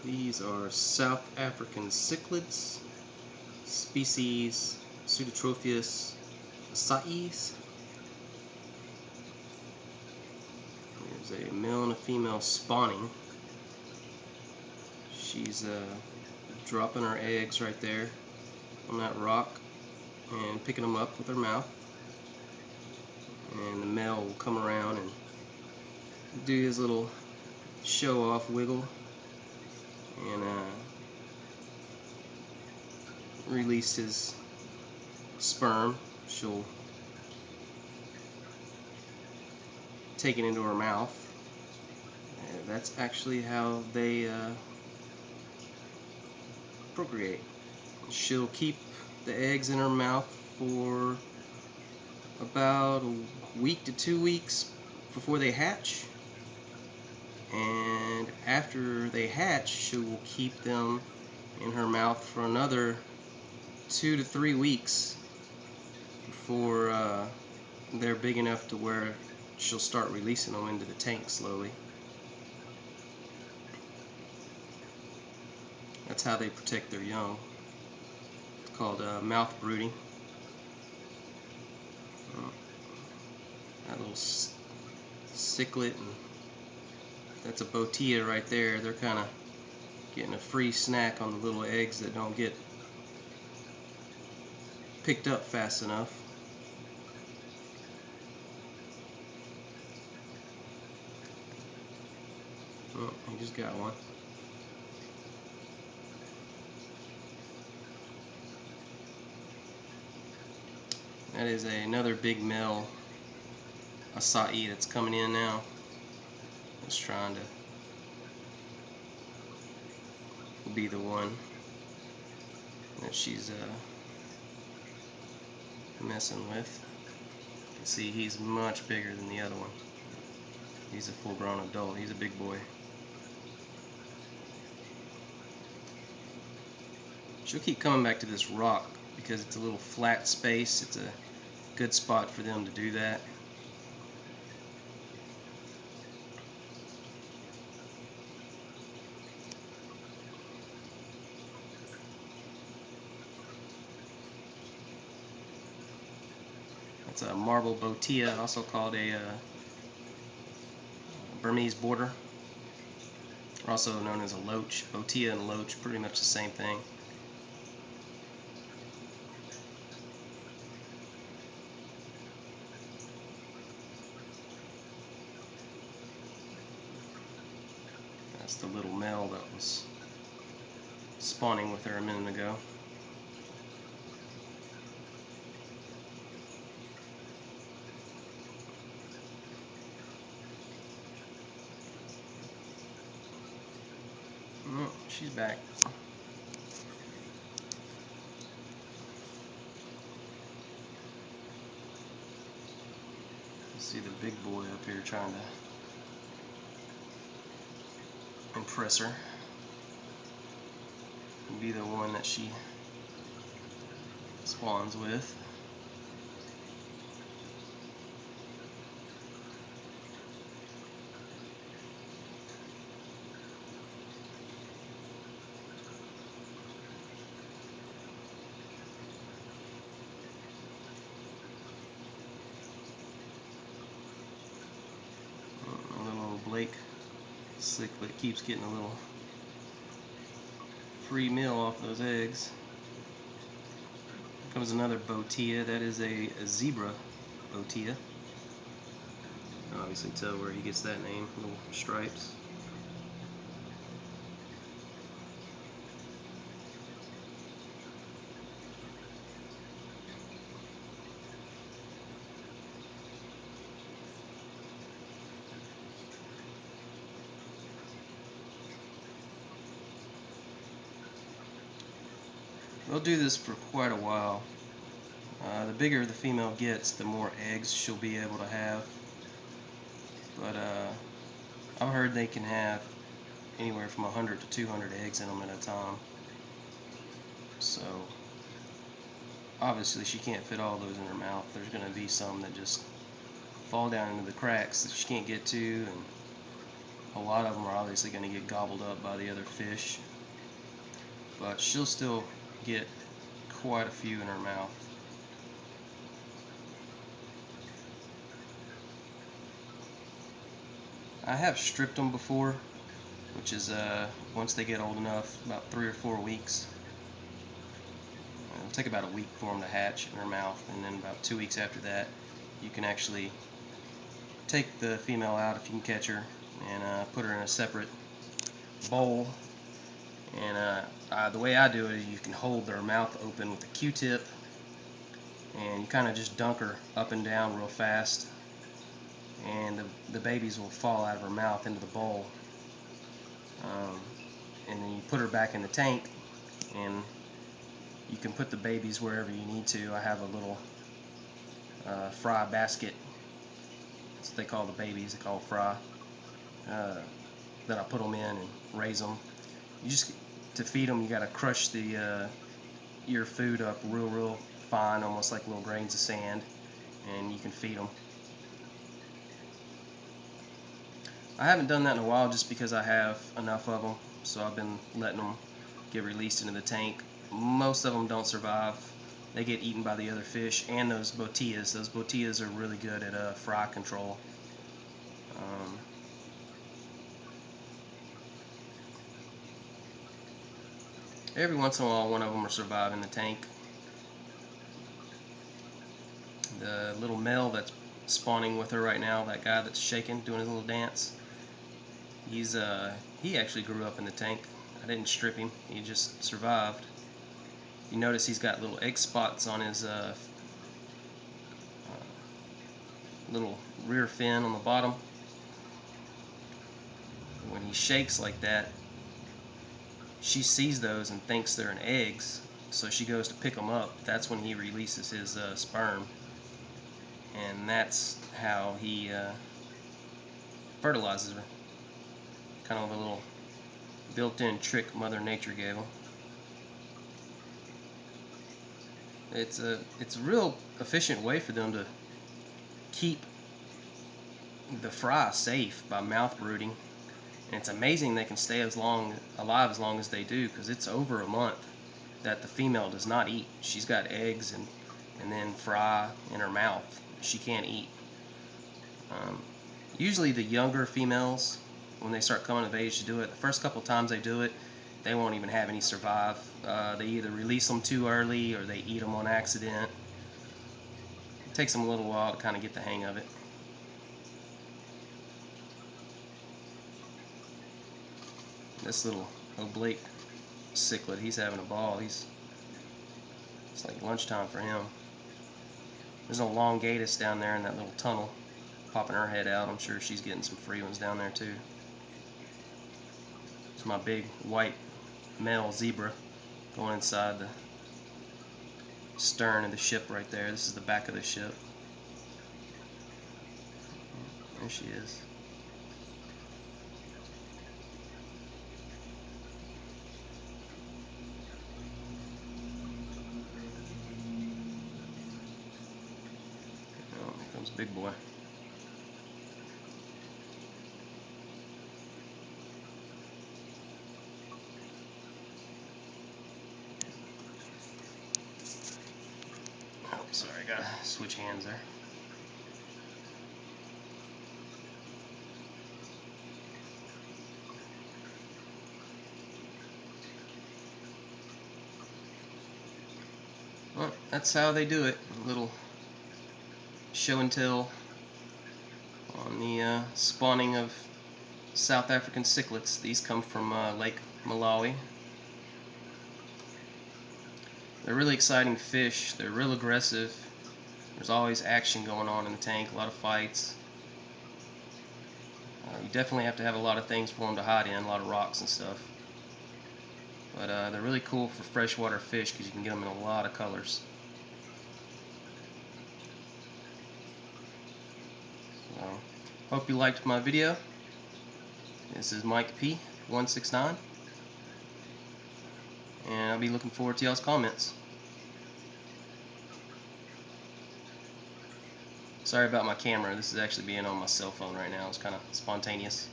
These are South African Cichlids, species Pseudotropheus Acei. There's a male and a female spawning. She's dropping her eggs right there on that rock and picking them up with her mouth. And the male will come around and do his little show-off wiggle and release his sperm. She'll take it into her mouth. And that's actually how they procreate. She'll keep the eggs in her mouth for about a week to 2 weeks before they hatch, and after they hatch she will keep them in her mouth for another 2 to 3 weeks before they're big enough to where she'll start releasing them into the tank slowly. That's how they protect their young. It's called mouth brooding. That little cichlid, and that's a Botia right there. They're kind of getting a free snack on the little eggs that don't get picked up fast enough. Oh, he just got one. That is another big male acai that's coming in now. It's trying to be the one that she's messing with. You can see he's much bigger than the other one. He's a full-grown adult. He's a big boy. She'll keep coming back to this rock because it's a little flat space. It's a good spot for them to do that. It's a marble Botia, also called a Burmese border, also known as a Loach. Botia and Loach, pretty much the same thing. That's the little male that was spawning with her a minute ago. Oh, she's back. You see the big boy up here trying to impress her. Be the one that she spawns with. The little Lake cichlid keeps getting a little free meal off those eggs. Here comes another Botia. That is a zebra Botia. You can obviously tell where he gets that name, little stripes. They'll do this for quite a while. The bigger the female gets, the more eggs she'll be able to have. But I've heard they can have anywhere from 100 to 200 eggs in them at a time. So obviously she can't fit all those in her mouth. There's going to be some that just fall down into the cracks that she can't get to, and a lot of them are obviously going to get gobbled up by the other fish, but she'll still get quite a few in her mouth. I have stripped them before, which is once they get old enough, about 3 or 4 weeks. It'll take about a week for them to hatch in her mouth, and then about 2 weeks after that, you can actually take the female out if you can catch her, and put her in a separate bowl. And the way I do it is you can hold their mouth open with a Q-tip, and you kind of just dunk her up and down real fast, and the babies will fall out of her mouth into the bowl. And then you put her back in the tank, and you can put the babies wherever you need to. I have a little fry basket. That's what they call the babies. They call it fry. That I put them in and raise them. You just, to feed them, you got to crush your food up real fine, almost like little grains of sand, and you can feed them. I haven't done that in a while just because I have enough of them, so I've been letting them get released into the tank. Most of them don't survive. They get eaten by the other fish and those Botias. Those Botias are really good at fry control. Every once in a while, one of them will survive in the tank. The little male that's spawning with her right now, that guy that's shaking, doing his little dance, he actually grew up in the tank. I didn't strip him. He just survived. You notice he's got little egg spots on his little rear fin on the bottom. When he shakes like that, she sees those and thinks they're an eggs, so she goes to pick them up. That's when he releases his sperm, and that's how he fertilizes her. Kind of a little built-in trick Mother Nature gave him. It's a real efficient way for them to keep the fry safe by mouth brooding. And it's amazing they can stay alive as long as they do, because it's over a month that the female does not eat. She's got eggs and then fry in her mouth. She can't eat. Usually the younger females, when they start coming of age to do it, the first couple times they do it, they won't even have any survive. They either release them too early or they eat them on accident. It takes them a little while to kind of get the hang of it. This little oblate cichlid, he's having a ball. It's like lunchtime for him. There's an elongatus down there in that little tunnel, popping her head out. I'm sure she's getting some free ones down there too. It's my big white male zebra going inside the stern of the ship right there. This is the back of the ship. There she is. Oh, here comes big boy. Oh, sorry, I gotta switch hands there. Well, that's how they do it. A little show and tell on the spawning of South African cichlids. These come from Lake Malawi. They're really exciting fish. They're real aggressive. There's always action going on in the tank, a lot of fights. You definitely have to have a lot of things for them to hide in, a lot of rocks and stuff. But they're really cool for freshwater fish because you can get them in a lot of colors. So, hope you liked my video. This is Mike P 169, and I'll be looking forward to y'all's comments. Sorry about my camera. This is actually being on my cell phone right now. It's kind of spontaneous.